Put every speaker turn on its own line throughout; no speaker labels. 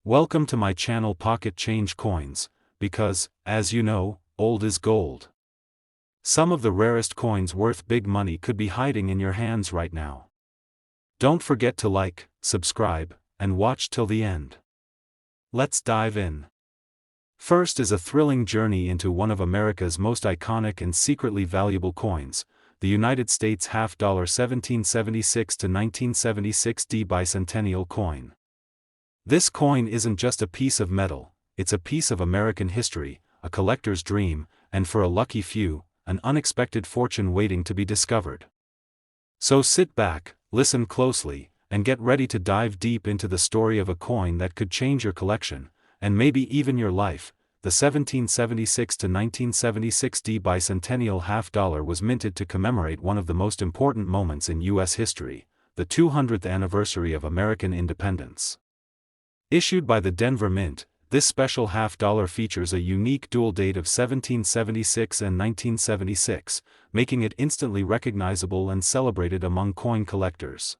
Welcome to my channel Pocket Change Coins, because, as you know, old is gold. Some of the rarest coins worth big money could be hiding in your hands right now. Don't forget to like, subscribe, and watch till the end. Let's dive in. First is a thrilling journey into one of America's most iconic and secretly valuable coins, the United States half-dollar 1776 to 1976 D bicentennial coin. This coin isn't just a piece of metal, it's a piece of American history, a collector's dream, and for a lucky few, an unexpected fortune waiting to be discovered. So sit back, listen closely, and get ready to dive deep into the story of a coin that could change your collection, and maybe even your life. The 1776 to 1976 D bicentennial half-dollar was minted to commemorate one of the most important moments in U.S. history, the 200th anniversary of American independence. Issued by the Denver Mint, this special half-dollar features a unique dual date of 1776 and 1976, making it instantly recognizable and celebrated among coin collectors.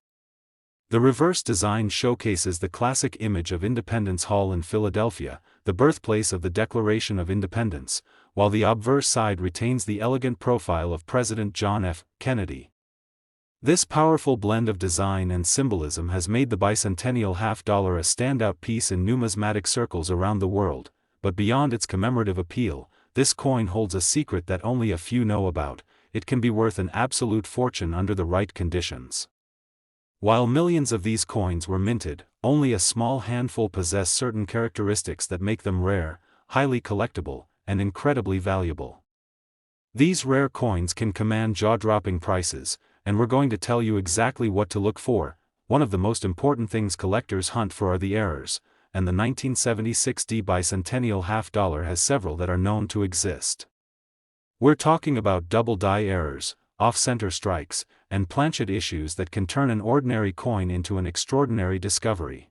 The reverse design showcases the classic image of Independence Hall in Philadelphia, the birthplace of the Declaration of Independence, while the obverse side retains the elegant profile of President John F. Kennedy. This powerful blend of design and symbolism has made the bicentennial half-dollar a standout piece in numismatic circles around the world, but beyond its commemorative appeal, this coin holds a secret that only a few know about. It can be worth an absolute fortune under the right conditions. While millions of these coins were minted, only a small handful possess certain characteristics that make them rare, highly collectible, and incredibly valuable. These rare coins can command jaw-dropping prices, and we're going to tell you exactly what to look for. One of the most important things collectors hunt for are the errors, and the 1976 D bicentennial half-dollar has several that are known to exist. We're talking about double die errors, off-center strikes, and planchet issues that can turn an ordinary coin into an extraordinary discovery.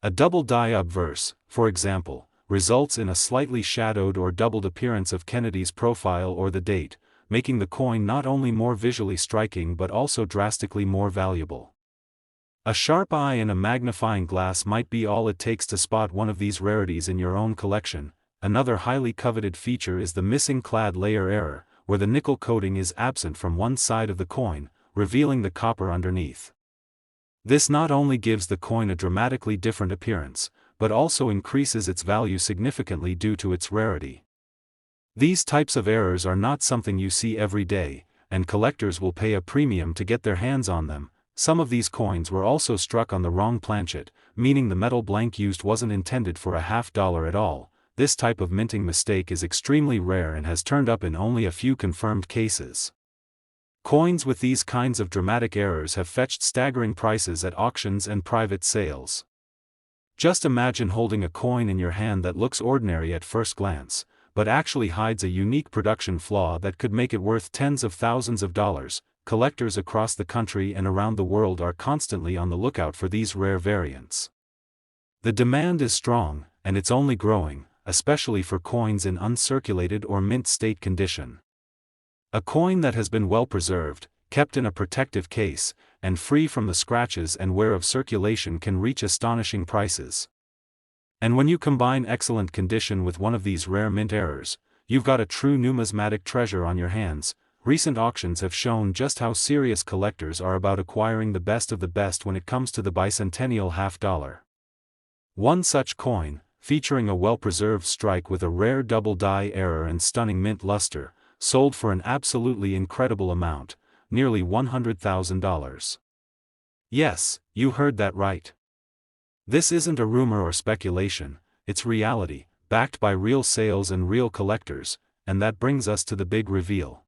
A double die obverse, for example, results in a slightly shadowed or doubled appearance of Kennedy's profile or the date, making the coin not only more visually striking but also drastically more valuable. A sharp eye and a magnifying glass might be all it takes to spot one of these rarities in your own collection. Another highly coveted feature is the missing clad layer error, where the nickel coating is absent from one side of the coin, revealing the copper underneath. This not only gives the coin a dramatically different appearance, but also increases its value significantly due to its rarity. These types of errors are not something you see every day, and collectors will pay a premium to get their hands on them. Some of these coins were also struck on the wrong planchet, meaning the metal blank used wasn't intended for a half-dollar at all. This type of minting mistake is extremely rare and has turned up in only a few confirmed cases. Coins with these kinds of dramatic errors have fetched staggering prices at auctions and private sales. Just imagine holding a coin in your hand that looks ordinary at first glance, but actually hides a unique production flaw that could make it worth tens of thousands of dollars. Collectors across the country and around the world are constantly on the lookout for these rare variants. The demand is strong, and it's only growing, especially for coins in uncirculated or mint state condition. A coin that has been well preserved, kept in a protective case, and free from the scratches and wear of circulation can reach astonishing prices. And when you combine excellent condition with one of these rare mint errors, you've got a true numismatic treasure on your hands. Recent auctions have shown just how serious collectors are about acquiring the best of the best when it comes to the bicentennial half-dollar. One such coin, featuring a well-preserved strike with a rare double die error and stunning mint luster, sold for an absolutely incredible amount, nearly $100,000. Yes, you heard that right. This isn't a rumor or speculation, it's reality, backed by real sales and real collectors, and that brings us to the big reveal.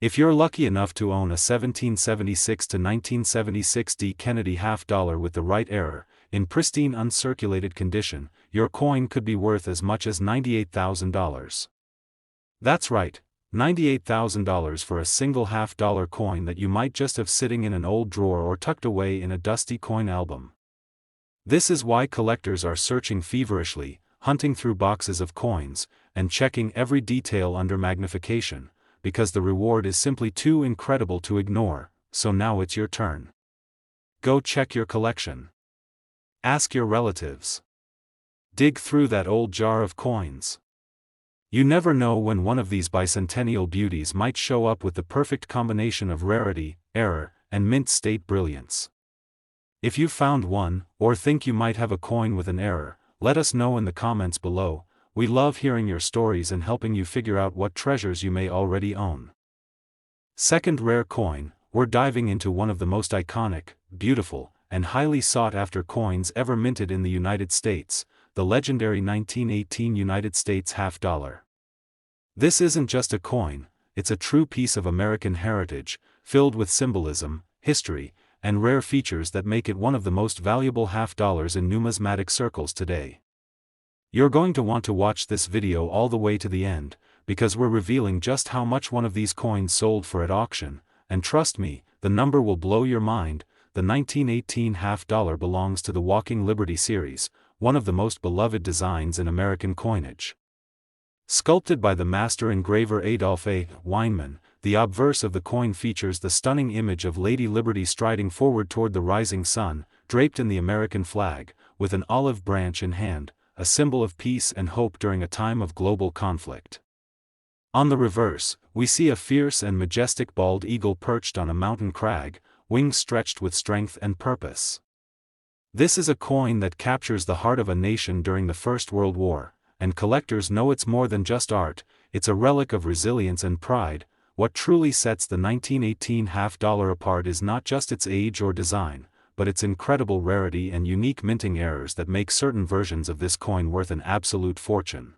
If you're lucky enough to own a 1776 to 1976 D Kennedy half-dollar with the right error, in pristine uncirculated condition, your coin could be worth as much as $98,000. That's right, $98,000 for a single half-dollar coin that you might just have sitting in an old drawer or tucked away in a dusty coin album. This is why collectors are searching feverishly, hunting through boxes of coins, and checking every detail under magnification, because the reward is simply too incredible to ignore. So now it's your turn. Go check your collection. Ask your relatives. dig through that old jar of coins. You never know when one of these bicentennial beauties might show up with the perfect combination of rarity, error, and mint state brilliance. If you found one, or think you might have a coin with an error, let us know in the comments below. We love hearing your stories and helping you figure out what treasures you may already own. Second rare coin, we're diving into one of the most iconic, beautiful, and highly sought-after coins ever minted in the United States, the legendary 1918 United States half-dollar. This isn't just a coin, it's a true piece of American heritage, filled with symbolism, history, and rare features that make it one of the most valuable half-dollars in numismatic circles today. You're going to want to watch this video all the way to the end, because we're revealing just how much one of these coins sold for at auction, and trust me, the number will blow your mind. The 1918 half-dollar belongs to the Walking Liberty series, one of the most beloved designs in American coinage. Sculpted by the master engraver Adolph A. Weinman, the obverse of the coin features the stunning image of Lady Liberty striding forward toward the rising sun, draped in the American flag, with an olive branch in hand, a symbol of peace and hope during a time of global conflict. On the reverse, we see a fierce and majestic bald eagle perched on a mountain crag, wings stretched with strength and purpose. This is a coin that captures the heart of a nation during the First World War, and collectors know it's more than just art, it's a relic of resilience and pride. What truly sets the 1918 half-dollar apart is not just its age or design, but its incredible rarity and unique minting errors that make certain versions of this coin worth an absolute fortune.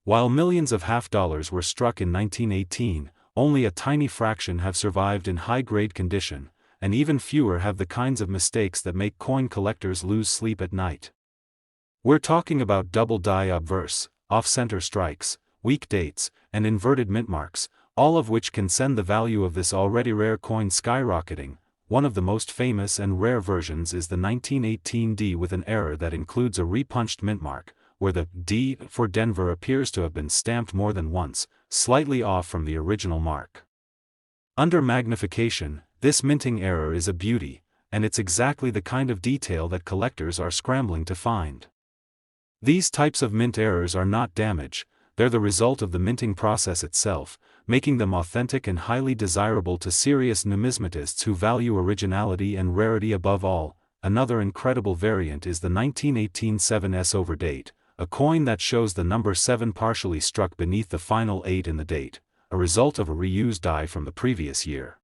While millions of half-dollars were struck in 1918, only a tiny fraction have survived in high-grade condition, and even fewer have the kinds of mistakes that make coin collectors lose sleep at night. We're talking about double die obverse, off-center strikes, weak dates, and inverted mint marks, all of which can send the value of this already rare coin skyrocketing. One of the most famous and rare versions is the 1918 D with an error that includes a repunched mint mark, where the D for Denver appears to have been stamped more than once, slightly off from the original mark. Under magnification, this minting error is a beauty, and it's exactly the kind of detail that collectors are scrambling to find. These types of mint errors are not damage, they're the result of the minting process itself, making them authentic and highly desirable to serious numismatists who value originality and rarity above all. Another incredible variant is the 1918 7S over date, a coin that shows the number 7 partially struck beneath the final 8 in the date, a result of a reused die from the previous year.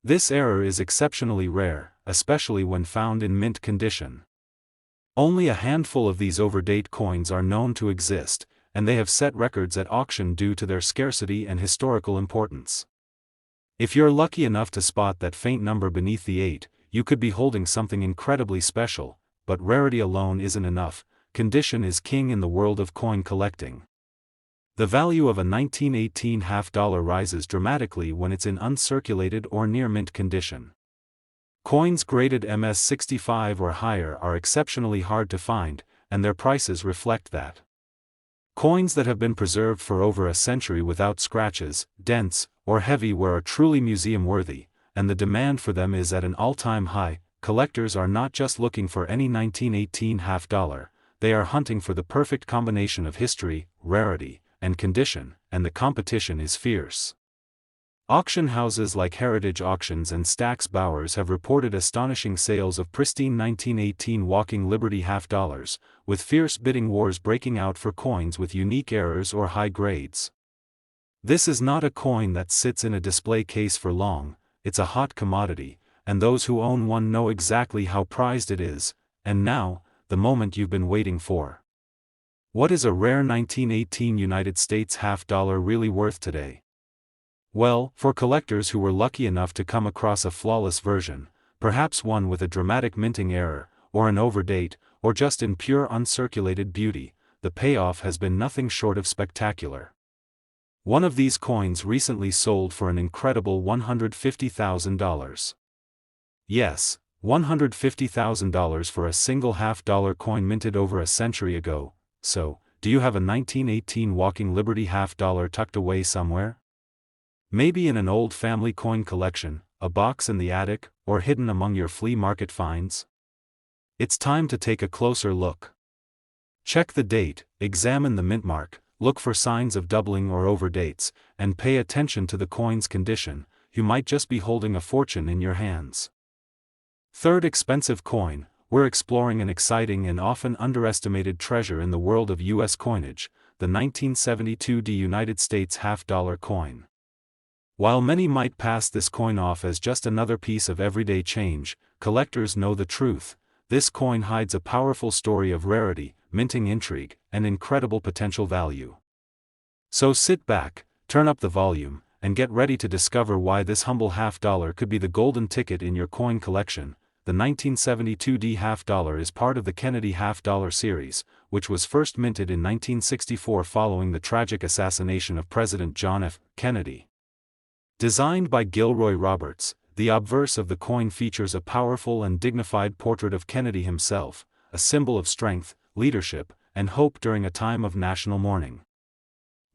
This error is exceptionally rare, especially when found in mint condition. Only a handful of these overdate coins are known to exist, and they have set records at auction due to their scarcity and historical importance. If you're lucky enough to spot that faint number beneath the 8, you could be holding something incredibly special, but rarity alone isn't enough. Condition is king in the world of coin collecting. The value of a 1918 half-dollar rises dramatically when it's in uncirculated or near mint condition. Coins graded MS-65 or higher are exceptionally hard to find, and their prices reflect that. Coins that have been preserved for over a century without scratches, dents, or heavy wear are truly museum-worthy, and the demand for them is at an all-time high. Collectors are not just looking for any 1918 half-dollar, they are hunting for the perfect combination of history, rarity, and condition, and the competition is fierce. Auction houses like Heritage Auctions and Stack's Bowers have reported astonishing sales of pristine 1918 Walking Liberty half-dollars, with fierce bidding wars breaking out for coins with unique errors or high grades. This is not a coin that sits in a display case for long, it's a hot commodity, and those who own one know exactly how prized it is. And now, the moment you've been waiting for. What is a rare 1918 United States half-dollar really worth today? Well, for collectors who were lucky enough to come across a flawless version, perhaps one with a dramatic minting error, or an overdate, or just in pure uncirculated beauty, the payoff has been nothing short of spectacular. One of these coins recently sold for an incredible $150,000. Yes, $150,000 for a single half-dollar coin minted over a century ago. So, do you have a 1918 Walking Liberty half-dollar tucked away somewhere? Maybe in an old family coin collection, a box in the attic, or hidden among your flea market finds? It's time to take a closer look. Check the date, examine the mint mark, look for signs of doubling or overdates, and pay attention to the coin's condition. You might just be holding a fortune in your hands. Third expensive coin, we're exploring an exciting and often underestimated treasure in the world of U.S. coinage, the 1972 United States half-dollar coin. While many might pass this coin off as just another piece of everyday change, collectors know the truth. This coin hides a powerful story of rarity, minting intrigue, and incredible potential value. So sit back, turn up the volume, and get ready to discover why this humble half-dollar could be the golden ticket in your coin collection. The 1972 half-dollar is part of the Kennedy half-dollar series, which was first minted in 1964 following the tragic assassination of President John F. Kennedy. Designed by Gilroy Roberts, the obverse of the coin features a powerful and dignified portrait of Kennedy himself, a symbol of strength, leadership, and hope during a time of national mourning.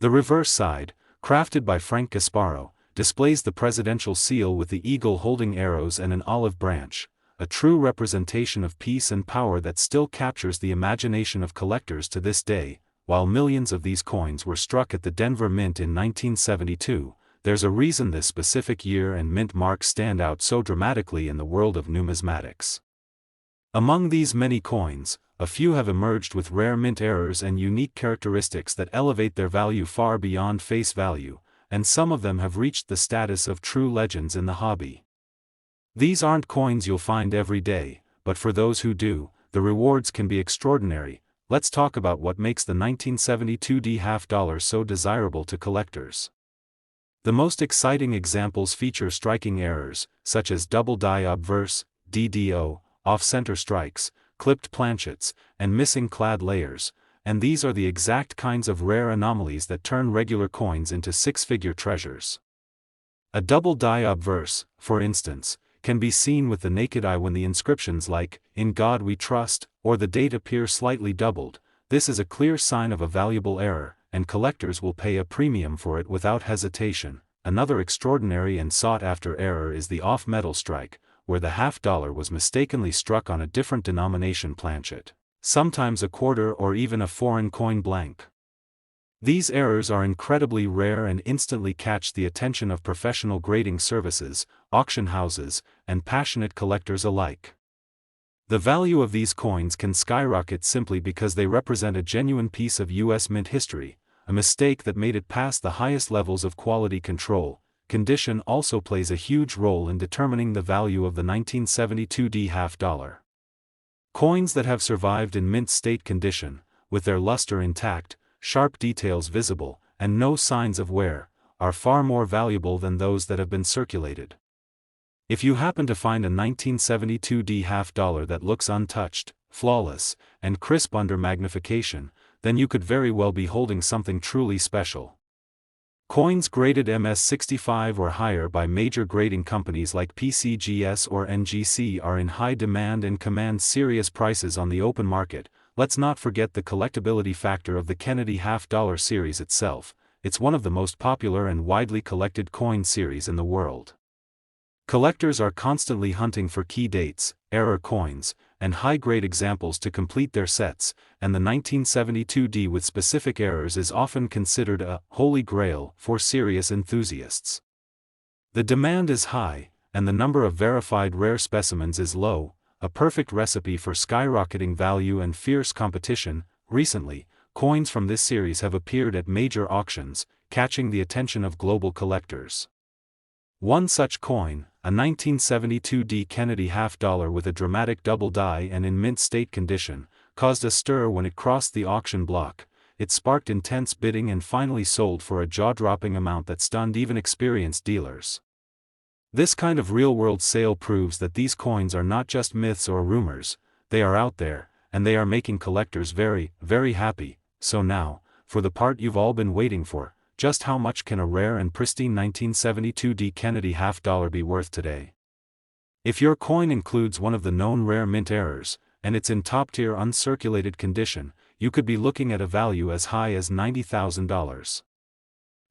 The reverse side, crafted by Frank Gasparo, displays the presidential seal with the eagle holding arrows and an olive branch, a true representation of peace and power that still captures the imagination of collectors to this day. While millions of these coins were struck at the Denver Mint in 1972, there's a reason this specific year and mint mark stand out so dramatically in the world of numismatics. Among these many coins, a few have emerged with rare mint errors and unique characteristics that elevate their value far beyond face value, and some of them have reached the status of true legends in the hobby. These aren't coins you'll find every day, but for those who do, the rewards can be extraordinary. Let's talk about what makes the 1972 half-dollar so desirable to collectors. The most exciting examples feature striking errors, such as double die obverse, DDO, off-center strikes, clipped planchets, and missing clad layers, and these are the exact kinds of rare anomalies that turn regular coins into six-figure treasures. A double die obverse, for instance, can be seen with the naked eye when the inscriptions like, "In God We Trust," or the date appear slightly doubled. This is a clear sign of a valuable error, and collectors will pay a premium for it without hesitation. Another extraordinary and sought-after error is the off-metal strike, where the half-dollar was mistakenly struck on a different denomination planchet, sometimes a quarter or even a foreign coin blank. These errors are incredibly rare and instantly catch the attention of professional grading services, auction houses, and passionate collectors alike. The value of these coins can skyrocket simply because they represent a genuine piece of U.S. mint history. A mistake that made it past the highest levels of quality control. Condition also plays a huge role in determining the value of the 1972 half-dollar. Coins that have survived in mint state condition, with their luster intact, sharp details visible, and no signs of wear, are far more valuable than those that have been circulated. If you happen to find a 1972 half-dollar that looks untouched, flawless, and crisp under magnification, then you could very well be holding something truly special. Coins graded MS65 or higher by major grading companies like PCGS or NGC are in high demand and command serious prices on the open market. Let's not forget the collectability factor of the Kennedy half-dollar series itself. It's one of the most popular and widely collected coin series in the world. Collectors are constantly hunting for key dates, error coins, and high-grade examples to complete their sets, and the 1972 with specific errors is often considered a holy grail for serious enthusiasts. The demand is high, and the number of verified rare specimens is low, a perfect recipe for skyrocketing value and fierce competition. Recently, coins from this series have appeared at major auctions, catching the attention of global collectors. One such coin, a 1972 Kennedy half-dollar with a dramatic double die and in mint state condition, caused a stir when it crossed the auction block. It sparked intense bidding and finally sold for a jaw-dropping amount that stunned even experienced dealers. This kind of real-world sale proves that these coins are not just myths or rumors, they are out there, and they are making collectors very, very happy. So now, for the part you've all been waiting for, just how much can a rare and pristine 1972 Kennedy half-dollar be worth today? If your coin includes one of the known rare mint errors, and it's in top-tier uncirculated condition, you could be looking at a value as high as $90,000.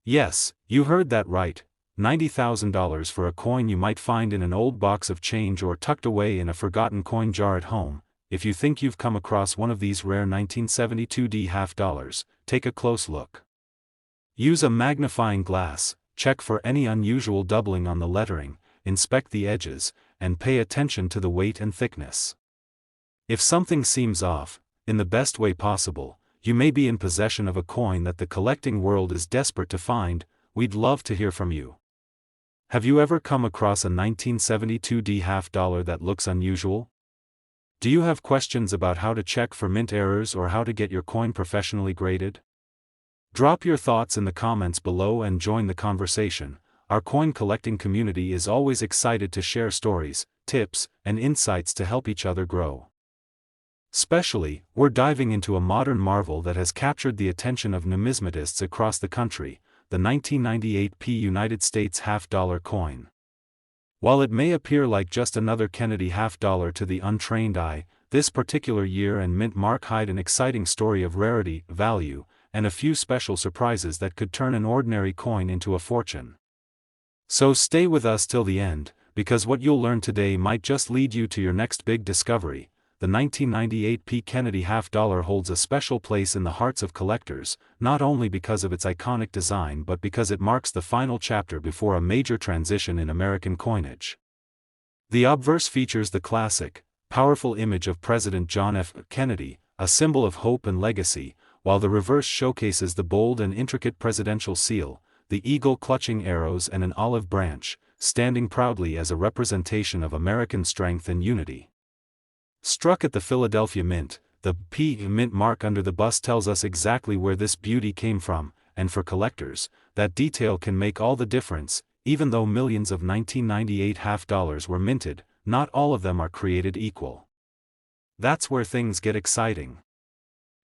Yes, you heard that right, $90,000 for a coin you might find in an old box of change or tucked away in a forgotten coin jar at home. if you think you've come across one of these rare 1972D half dollars, take a close look. Use a magnifying glass, check for any unusual doubling on the lettering, inspect the edges, and pay attention to the weight and thickness. If something seems off, in the best way possible, you may be in possession of a coin that the collecting world is desperate to find. We'd love to hear from you. Have you ever come across a 1972D half dollar that looks unusual? Do you have questions about how to check for mint errors or how to get your coin professionally graded? Drop your thoughts in the comments below and join the conversation. Our coin collecting community is always excited to share stories, tips, and insights to help each other grow. Especially, we're diving into a modern marvel that has captured the attention of numismatists across the country, the 1998 United States half-dollar coin. While it may appear like just another Kennedy half-dollar to the untrained eye, this particular year and mint mark hide an exciting story of rarity, value, and a few special surprises that could turn an ordinary coin into a fortune. So stay with us till the end, because what you'll learn today might just lead you to your next big discovery. The 1998 Kennedy half-dollar holds a special place in the hearts of collectors, not only because of its iconic design but because it marks the final chapter before a major transition in American coinage. The obverse features the classic, powerful image of President John F. Kennedy, a symbol of hope and legacy, while the reverse showcases the bold and intricate presidential seal, the eagle clutching arrows and an olive branch, standing proudly as a representation of American strength and unity. Struck at the Philadelphia Mint, the P mint mark under the bust tells us exactly where this beauty came from, and for collectors, that detail can make all the difference. Even though millions of 1998 half dollars were minted, not all of them are created equal. That's where things get exciting.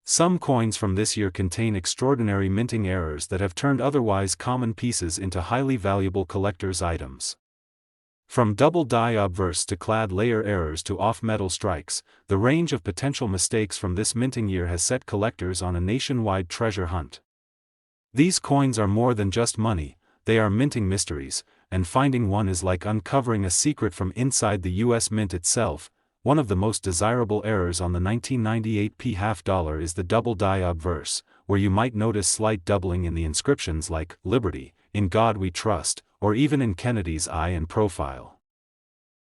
Some coins from this year contain extraordinary minting errors that have turned otherwise common pieces into highly valuable collector's items. From double die obverse to clad layer errors to off-metal strikes, the range of potential mistakes from this minting year has set collectors on a nationwide treasure hunt. These coins are more than just money, they are minting mysteries, and finding one is like uncovering a secret from inside the US Mint itself. One of the most desirable errors on the 1998 half dollar is the double die obverse, where you might notice slight doubling in the inscriptions like Liberty, In God We Trust, or even in Kennedy's eye and profile.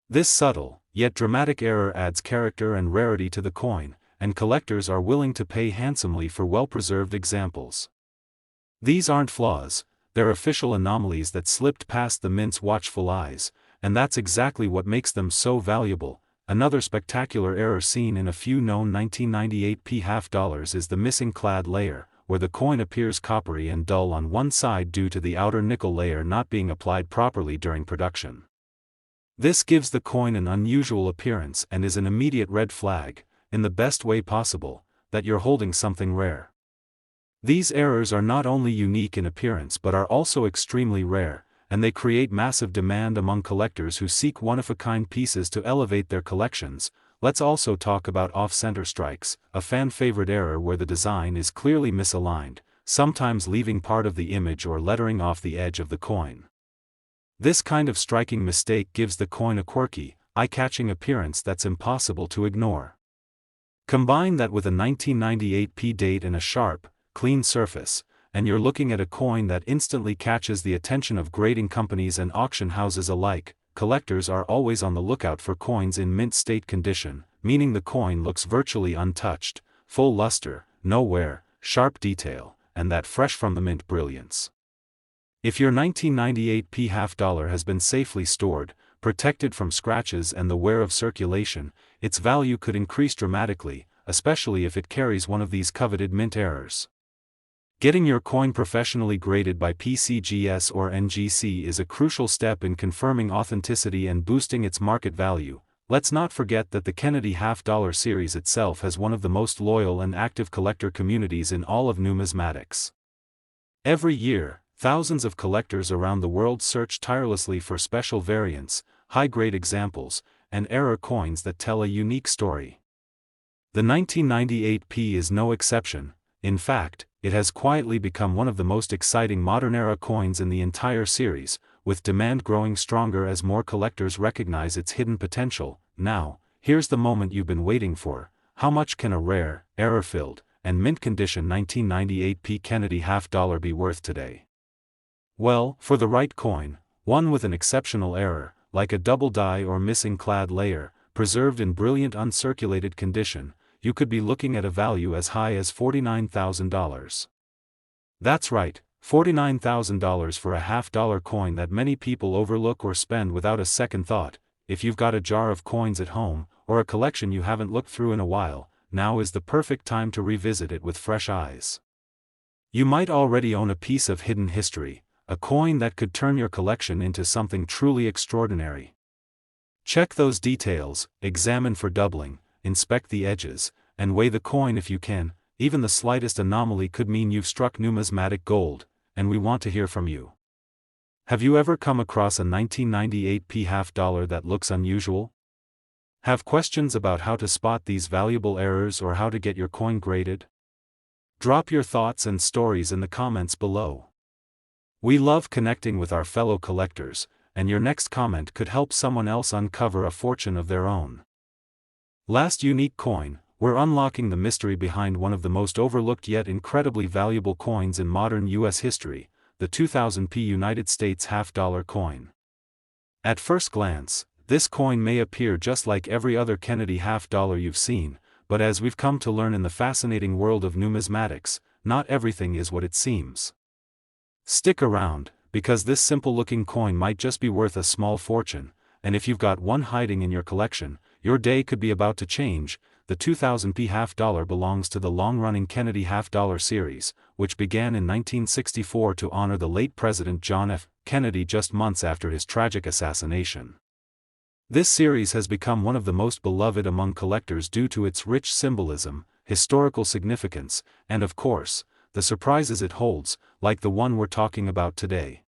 This subtle, yet dramatic error adds character and rarity to the coin, and collectors are willing to pay handsomely for well-preserved examples. These aren't flaws, they're official anomalies that slipped past the mint's watchful eyes, and that's exactly what makes them so valuable. Another spectacular error seen in a few known 1998 half dollars is the missing clad layer, where the coin appears coppery and dull on one side due to the outer nickel layer not being applied properly during production. This gives the coin an unusual appearance and is an immediate red flag, in the best way possible, that you're holding something rare. These errors are not only unique in appearance but are also extremely rare, and they create massive demand among collectors who seek one-of-a-kind pieces to elevate their collections. Let's also talk about off-center strikes, a fan-favorite error where the design is clearly misaligned, sometimes leaving part of the image or lettering off the edge of the coin. This kind of striking mistake gives the coin a quirky, eye-catching appearance that's impossible to ignore. Combine that with a 1998 date and a sharp, clean surface, and you're looking at a coin that instantly catches the attention of grading companies and auction houses alike. Collectors are always on the lookout for coins in mint state condition, meaning the coin looks virtually untouched, full luster, no wear, sharp detail, and that fresh from the mint brilliance. If your 1998 half dollar has been safely stored, protected from scratches and the wear of circulation, its value could increase dramatically, especially if it carries one of these coveted mint errors. Getting your coin professionally graded by PCGS or NGC is a crucial step in confirming authenticity and boosting its market value. Let's not forget that the Kennedy half-dollar series itself has one of the most loyal and active collector communities in all of numismatics. Every year, thousands of collectors around the world search tirelessly for special variants, high-grade examples, and error coins that tell a unique story. The 1998 is no exception. In fact, it has quietly become one of the most exciting modern-era coins in the entire series, with demand growing stronger as more collectors recognize its hidden potential. Now, here's the moment you've been waiting for, how much can a rare, error-filled, and mint-condition 1998 P. Kennedy half-dollar be worth today? Well, for the right coin, one with an exceptional error, like a double die or missing clad layer, preserved in brilliant uncirculated condition, you could be looking at a value as high as $49,000. That's right, $49,000 for a half-dollar coin that many people overlook or spend without a second thought. If you've got a jar of coins at home, or a collection you haven't looked through in a while, now is the perfect time to revisit it with fresh eyes. You might already own a piece of hidden history, a coin that could turn your collection into something truly extraordinary. Check those details, examine for doubling, inspect the edges, and weigh the coin if you can. Even the slightest anomaly could mean you've struck numismatic gold, and we want to hear from you. Have you ever come across a 1998 P half-dollar that looks unusual? Have questions about how to spot these valuable errors or how to get your coin graded? Drop your thoughts and stories in the comments below. We love connecting with our fellow collectors, and your next comment could help someone else uncover a fortune of their own. Last unique coin, we're unlocking the mystery behind one of the most overlooked yet incredibly valuable coins in modern U.S. history, the 2000 P United States half-dollar coin. At first glance, this coin may appear just like every other Kennedy half-dollar you've seen, but as we've come to learn in the fascinating world of numismatics, not everything is what it seems. Stick around, because this simple-looking coin might just be worth a small fortune, and if you've got one hiding in your collection, your day could be about to change. The 2000 P half-dollar belongs to the long-running Kennedy half-dollar series, which began in 1964 to honor the late President John F. Kennedy just months after his tragic assassination. This series has become one of the most beloved among collectors due to its rich symbolism, historical significance, and of course, the surprises it holds, like the one we're talking about today.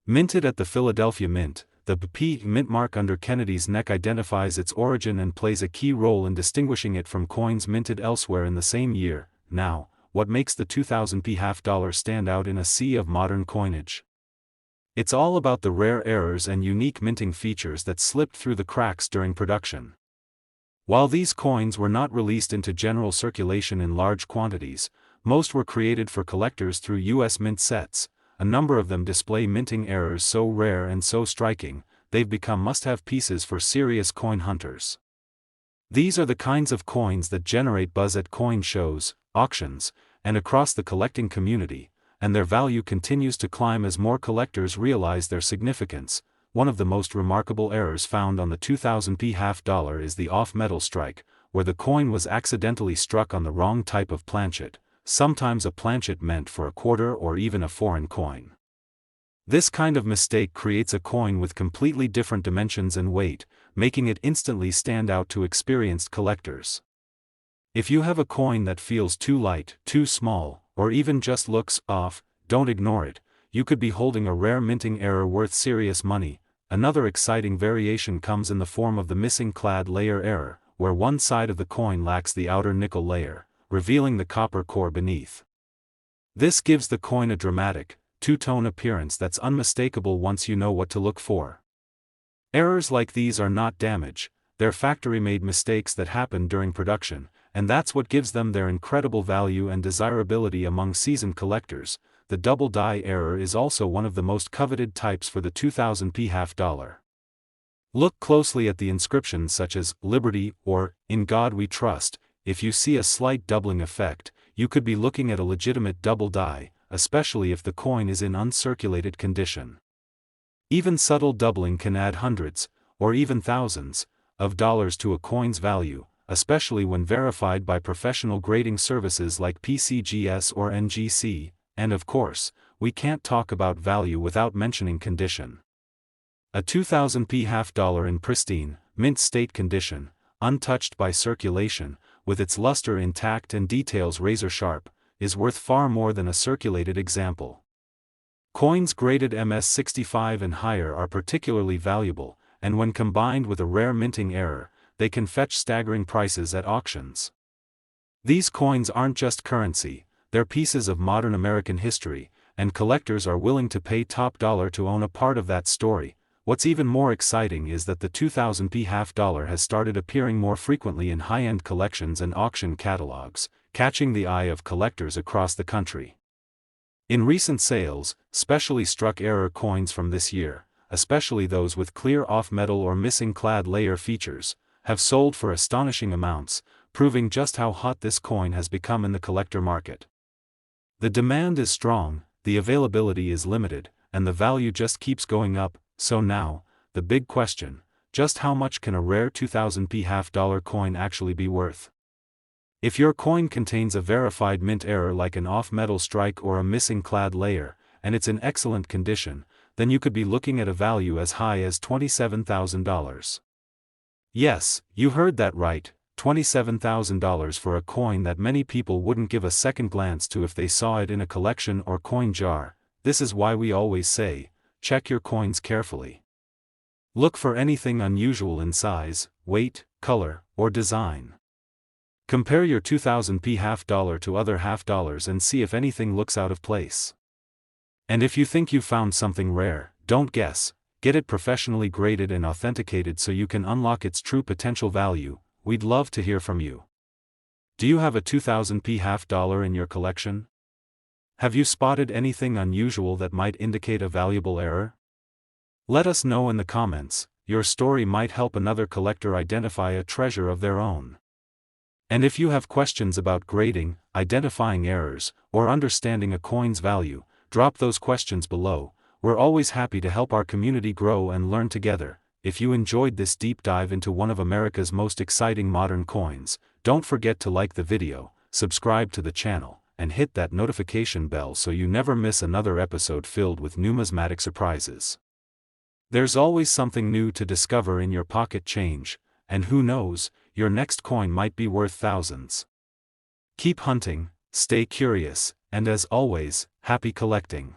Minted at the Philadelphia Mint, the P mint mark under Kennedy's neck identifies its origin and plays a key role in distinguishing it from coins minted elsewhere in the same year. Now, what makes the 2000 P half-dollar stand out in a sea of modern coinage? It's all about the rare errors and unique minting features that slipped through the cracks during production. While these coins were not released into general circulation in large quantities, most were created for collectors through U.S. mint sets. A number of them display minting errors so rare and so striking, they've become must-have pieces for serious coin hunters. These are the kinds of coins that generate buzz at coin shows, auctions, and across the collecting community, and their value continues to climb as more collectors realize their significance. One of the most remarkable errors found on the 2000 P half-dollar is the off-metal strike, where the coin was accidentally struck on the wrong type of planchet, sometimes a planchet meant for a quarter or even a foreign coin. This kind of mistake creates a coin with completely different dimensions and weight, making it instantly stand out to experienced collectors. If you have a coin that feels too light, too small, or even just looks off, don't ignore it. You could be holding a rare minting error worth serious money. Another exciting variation comes in the form of the missing clad layer error, where one side of the coin lacks the outer nickel layer, revealing the copper core beneath. This gives the coin a dramatic, two-tone appearance that's unmistakable once you know what to look for. Errors like these are not damage, they're factory-made mistakes that happen during production, and that's what gives them their incredible value and desirability among seasoned collectors. The double die error is also one of the most coveted types for the 2000 P half-dollar. Look closely at the inscriptions such as "Liberty" or "In God We Trust." If you see a slight doubling effect, you could be looking at a legitimate double die, especially if the coin is in uncirculated condition. Even subtle doubling can add hundreds, or even thousands, of dollars to a coin's value, especially when verified by professional grading services like PCGS or NGC, and of course, we can't talk about value without mentioning condition. A 2000 P half-dollar in pristine, mint state condition, untouched by circulation, with its luster intact and details razor-sharp, is worth far more than a circulated example. Coins graded MS-65 and higher are particularly valuable, and when combined with a rare minting error, they can fetch staggering prices at auctions. These coins aren't just currency, they're pieces of modern American history, and collectors are willing to pay top dollar to own a part of that story. What's even more exciting is that the 2000p half dollar has started appearing more frequently in high-end collections and auction catalogs, catching the eye of collectors across the country. In recent sales, specially struck error coins from this year, especially those with clear off-metal or missing clad layer features, have sold for astonishing amounts, proving just how hot this coin has become in the collector market. The demand is strong, the availability is limited, and the value just keeps going up. So now, the big question, just how much can a rare 2000p half dollar coin actually be worth? If your coin contains a verified mint error like an off-metal strike or a missing clad layer, and it's in excellent condition, then you could be looking at a value as high as $27,000. Yes, you heard that right, $27,000 for a coin that many people wouldn't give a second glance to if they saw it in a collection or coin jar. This is why we always say, check your coins carefully. Look for anything unusual in size, weight, color, or design. Compare your 2000p half dollar to other half dollars and see if anything looks out of place. And if you think you found something rare, don't guess, get it professionally graded and authenticated so you can unlock its true potential value. We'd love to hear from you. Do you have a 2000p half dollar in your collection? Have you spotted anything unusual that might indicate a valuable error? Let us know in the comments. Your story might help another collector identify a treasure of their own. And if you have questions about grading, identifying errors, or understanding a coin's value, drop those questions below. We're always happy to help our community grow and learn together. If you enjoyed this deep dive into one of America's most exciting modern coins, don't forget to like the video, subscribe to the channel, and hit that notification bell so you never miss another episode filled with numismatic surprises. There's always something new to discover in your pocket change, and who knows, your next coin might be worth thousands. Keep hunting, stay curious, and as always, happy collecting.